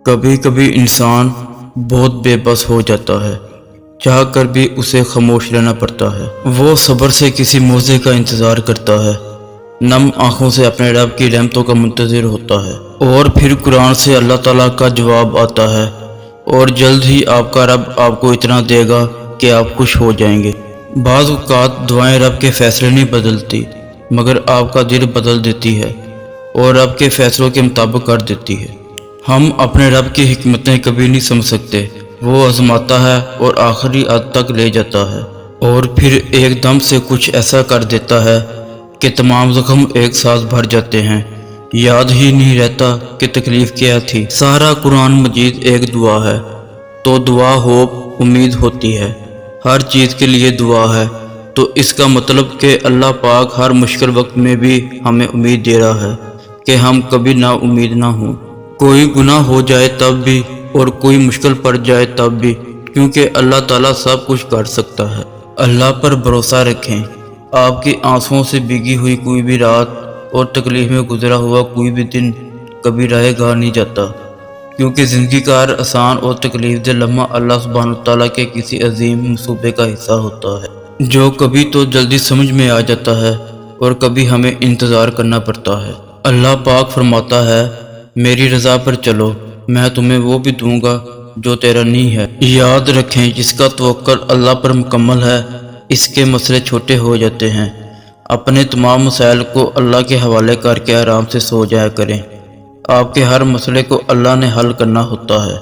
کبھی کبھی انسان بہت بے بس ہو جاتا ہے، چاہ کر بھی اسے خاموش رہنا پڑتا ہے۔ وہ صبر سے کسی موزے کا انتظار کرتا ہے، نم آنکھوں سے اپنے رب کی رحمتوں کا منتظر ہوتا ہے، اور پھر قرآن سے اللہ تعالیٰ کا جواب آتا ہے، اور جلد ہی آپ کا رب آپ کو اتنا دے گا کہ آپ خوش ہو جائیں گے۔ بعض اوقات دعائیں رب کے فیصلے نہیں بدلتی، مگر آپ کا دل بدل دیتی ہے اور رب کے فیصلوں کے مطابق کر دیتی ہے۔ ہم اپنے رب کی حکمتیں کبھی نہیں سمجھ سکتے۔ وہ آزماتا ہے اور آخری حد تک لے جاتا ہے، اور پھر ایک دم سے کچھ ایسا کر دیتا ہے کہ تمام زخم ایک ساتھ بھر جاتے ہیں، یاد ہی نہیں رہتا کہ تکلیف کیا تھی۔ سارا قرآن مجید ایک دعا ہے، تو دعا ہوپ امید ہوتی ہے، ہر چیز کے لیے دعا ہے، تو اس کا مطلب کہ اللہ پاک ہر مشکل وقت میں بھی ہمیں امید دے رہا ہے کہ ہم کبھی نا امید نہ ہوں۔ کوئی گناہ ہو جائے تب بھی، اور کوئی مشکل پڑ جائے تب بھی، کیونکہ اللہ تعالیٰ سب کچھ کر سکتا ہے۔ اللہ پر بھروسہ رکھیں۔ آپ کی آنسوؤں سے بھیگی ہوئی کوئی بھی رات اور تکلیف میں گزرا ہوا کوئی بھی دن کبھی رہے گا نہیں جاتا، کیونکہ زندگی کا ہر آسان اور تکلیف دہ لمحہ اللہ سبحانہ تعالیٰ کے کسی عظیم منصوبے کا حصہ ہوتا ہے، جو کبھی تو جلدی سمجھ میں آ جاتا ہے اور کبھی ہمیں انتظار کرنا پڑتا ہے۔ اللہ پاک فرماتا ہے، میری رضا پر چلو، میں تمہیں وہ بھی دوں گا جو تیرا نہیں ہے۔ یاد رکھیں، جس کا توکل اللہ پر مکمل ہے، اس کے مسئلے چھوٹے ہو جاتے ہیں۔ اپنے تمام مسائل کو اللہ کے حوالے کر کے آرام سے سو جایا کریں۔ آپ کے ہر مسئلے کو اللہ نے حل کرنا ہوتا ہے۔